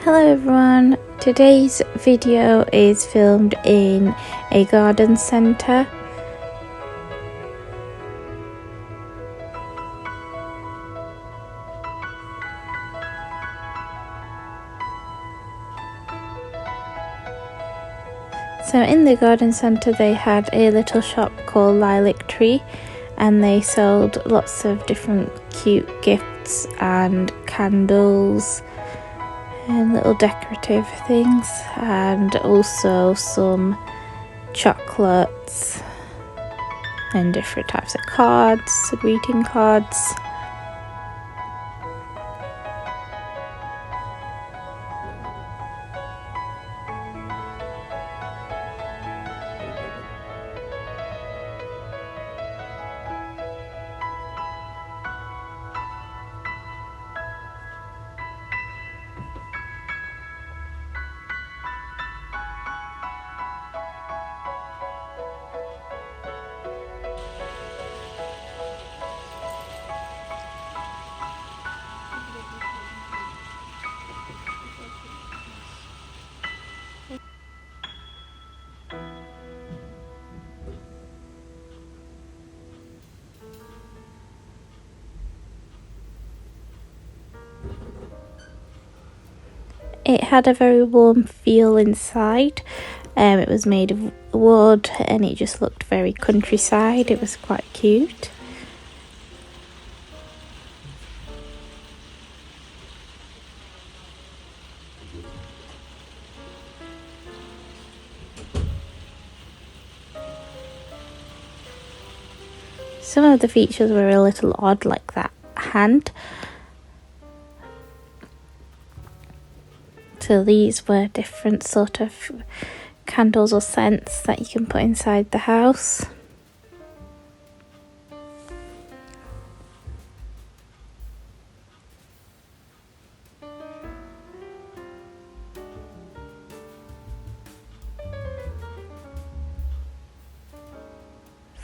Hello everyone, today's video is filmed in a garden centre. So in the garden centre they had a little shop called Lilac Tree, and they sold lots of different cute gifts and candles and little decorative things, and also some chocolates and different types of cards, greeting cards. It had a very warm feel inside. It was made of wood and it just looked very countryside. It was quite cute. Some of the features were a little odd, like that hand. So these were different sort of candles or scents that you can put inside the house.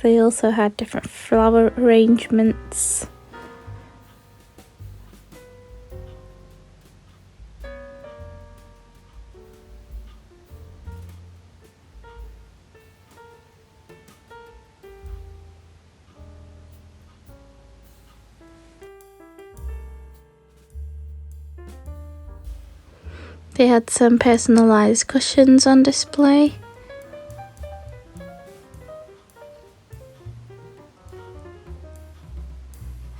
They also had different flower arrangements. They had some personalised cushions on display.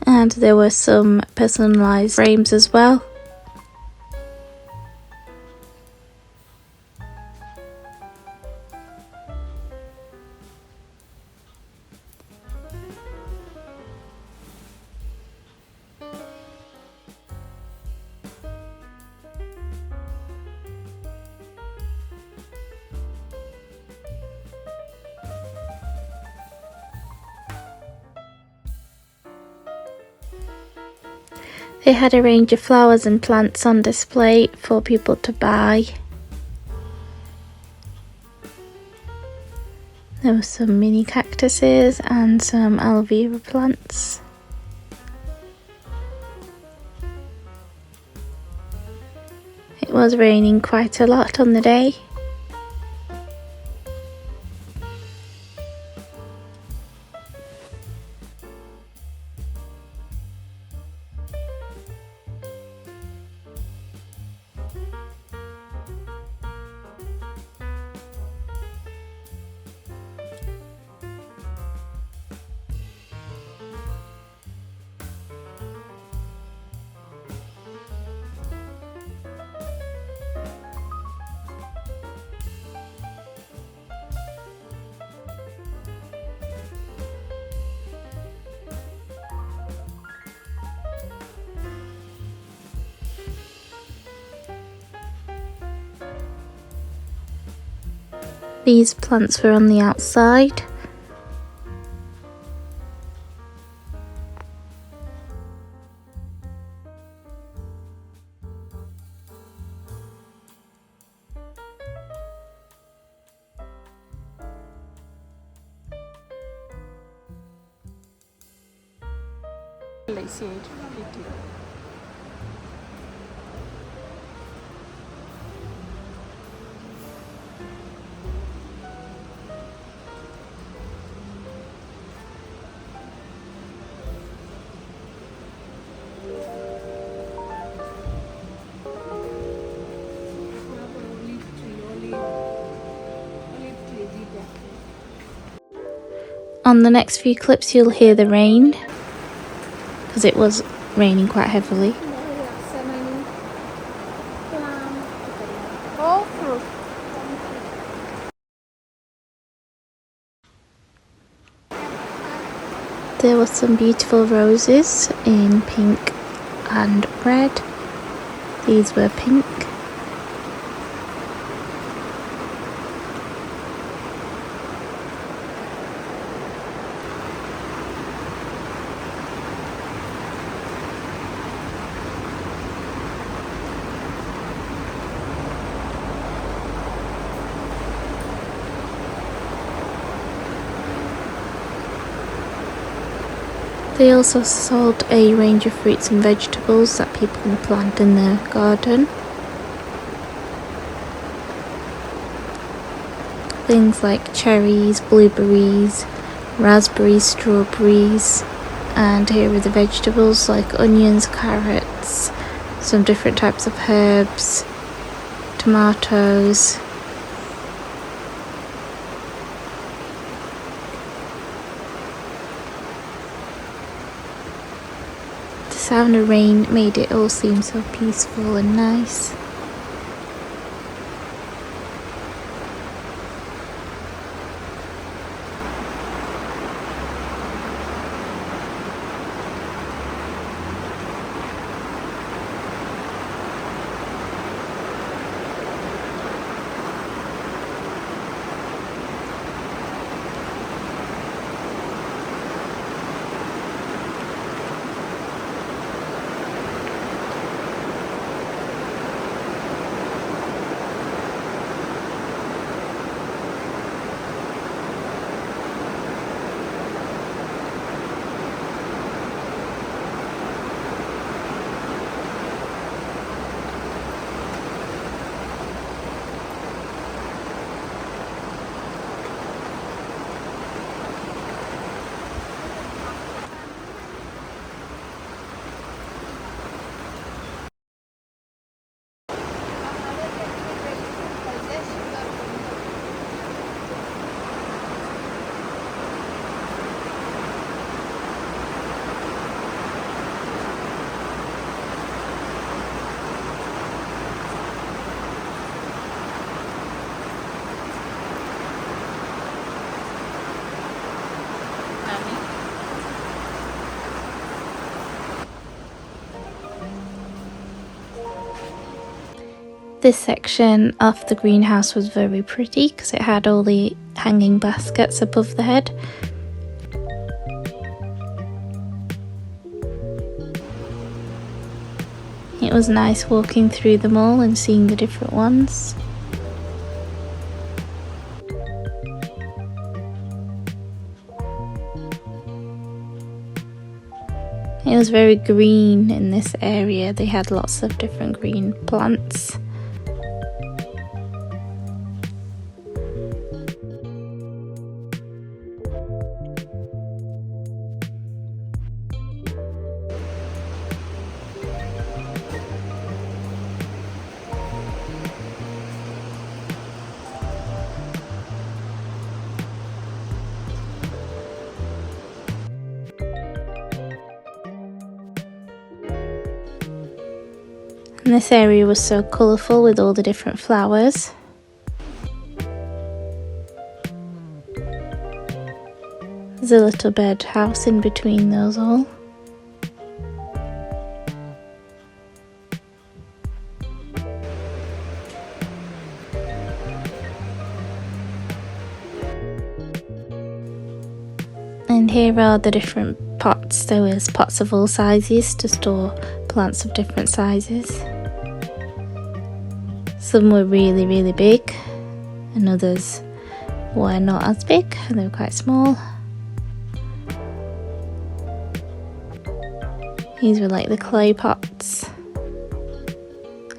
And there were some personalised frames as well. They had a range of flowers and plants on display for people to buy. There were some mini cactuses and some aloe vera plants. It was raining quite a lot on the day. These plants were on the outside. On the next few clips you'll hear the rain, because it was raining quite heavily. There were some beautiful roses in pink and red. These were pink. They also sold a range of fruits and vegetables that people can plant in their garden. Things like cherries, blueberries, raspberries, strawberries, and here are the vegetables like onions, carrots, some different types of herbs, tomatoes. The sound of rain made it all seem so peaceful and nice. This section of the greenhouse was very pretty because it had all the hanging baskets above the head. It was nice walking through them all and seeing the different ones. It was very green in this area. They had lots of different green plants. And this area was so colourful with all the different flowers. There's a little bird house in between those all. And here are the different pots. There was pots of all sizes to store plants of different sizes. Some were really, really big, and others were not as big, and they were quite small. These were like the clay pots,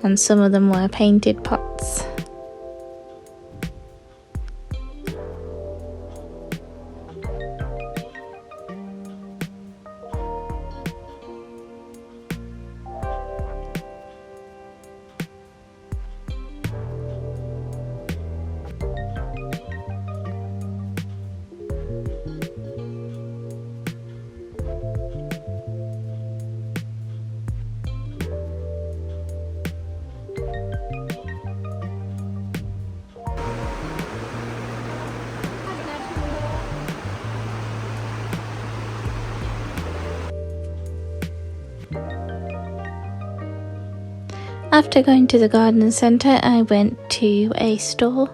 and some of them were painted pots. After going to the garden centre, I went to a store.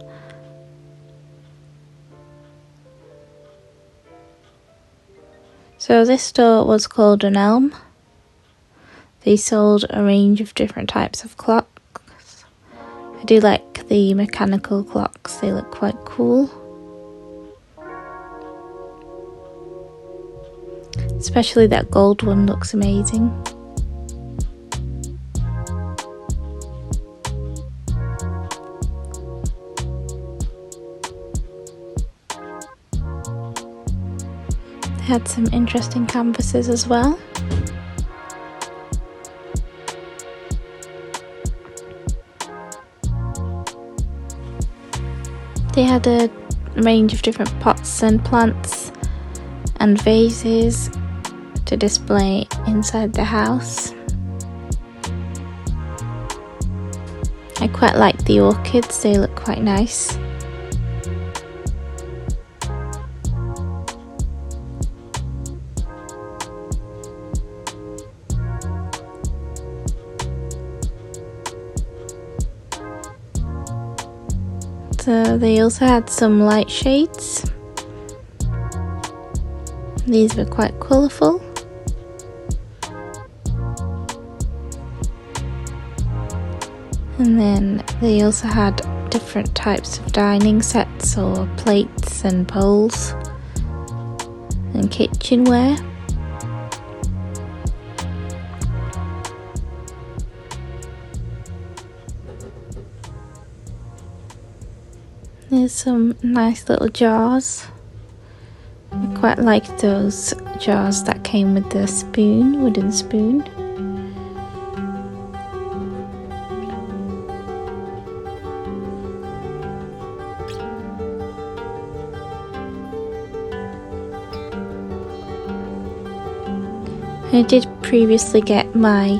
So this store was called an Elm. They sold a range of different types of clocks. I do like the mechanical clocks, they look quite cool. Especially that gold one looks amazing. They had some interesting canvases as well. They had a range of different pots and plants and vases to display inside the house. I quite like the orchids, they look quite nice. So they also had some light shades. These were quite colourful. And then they also had different types of dining sets or plates and bowls and kitchenware. There's some nice little jars. I quite like those jars that came with the spoon, wooden spoon. I did previously get my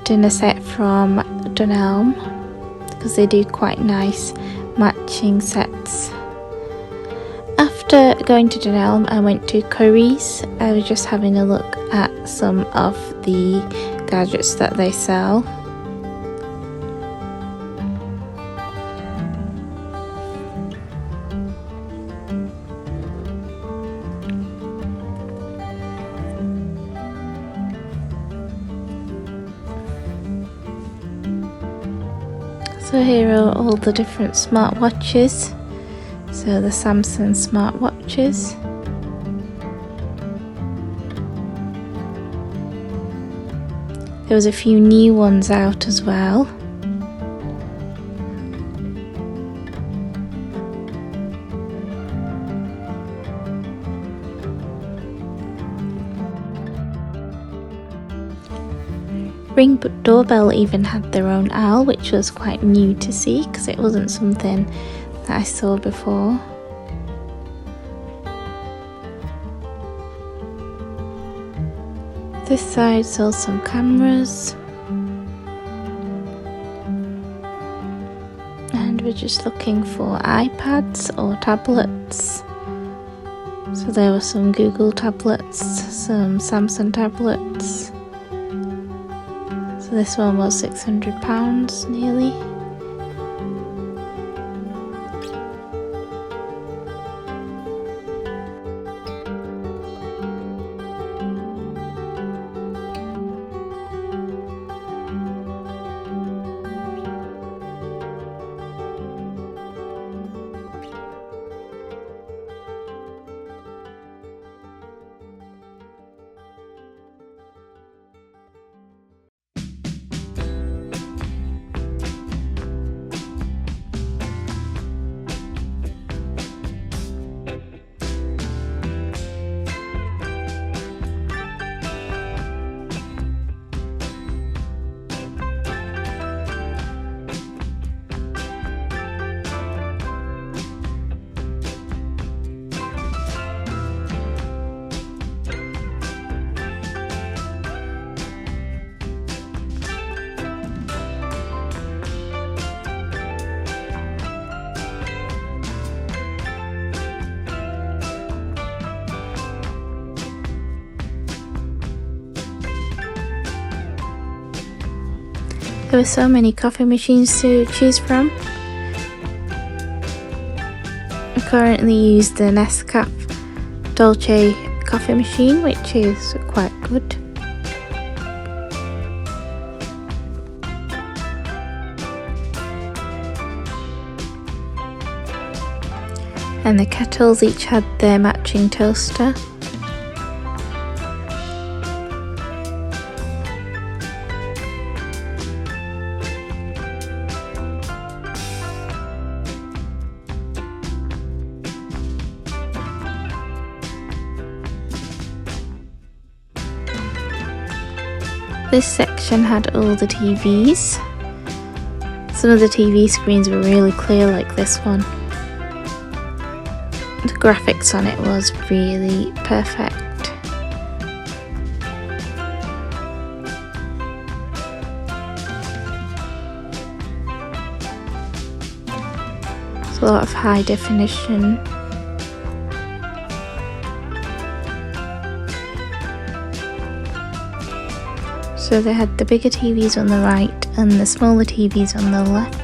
dinner set from Dunelm because they do quite nice matching sets. After going to Dunelm, I went to Curry's. I was just having a look at some of the gadgets that they sell. So here are all the different smartwatches. So the Samsung smartwatches. There was a few new ones out as well. Ring Doorbell even had their own owl, which was quite new to see because it wasn't something that I saw before. This side sells some cameras. And we're just looking for iPads or tablets. So there were some Google tablets, some Samsung tablets. So this one was £600 nearly. There were so many coffee machines to choose from. I currently use the Nescafe Dolce coffee machine, which is quite good. And the kettles each had their matching toaster. This section had all the TVs. Some of the TV screens were really clear, like this one. The graphics on it was really perfect. There's a lot of high definition. So they had the bigger TVs on the right and the smaller TVs on the left.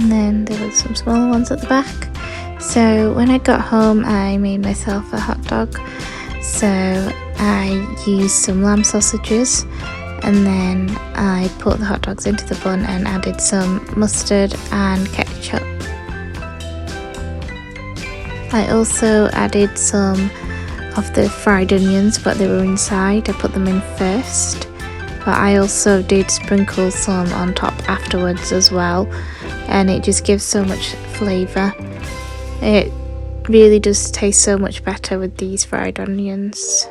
And then there were some smaller ones at the back. So when I got home, I made myself a hot dog. So I used some lamb sausages, and then I put the hot dogs into the bun and added some mustard and ketchup. I also added some of the fried onions, but they were inside. I put them in first, but I also did sprinkle some on top afterwards as well, and it just gives so much flavour. It really does taste so much better with these fried onions.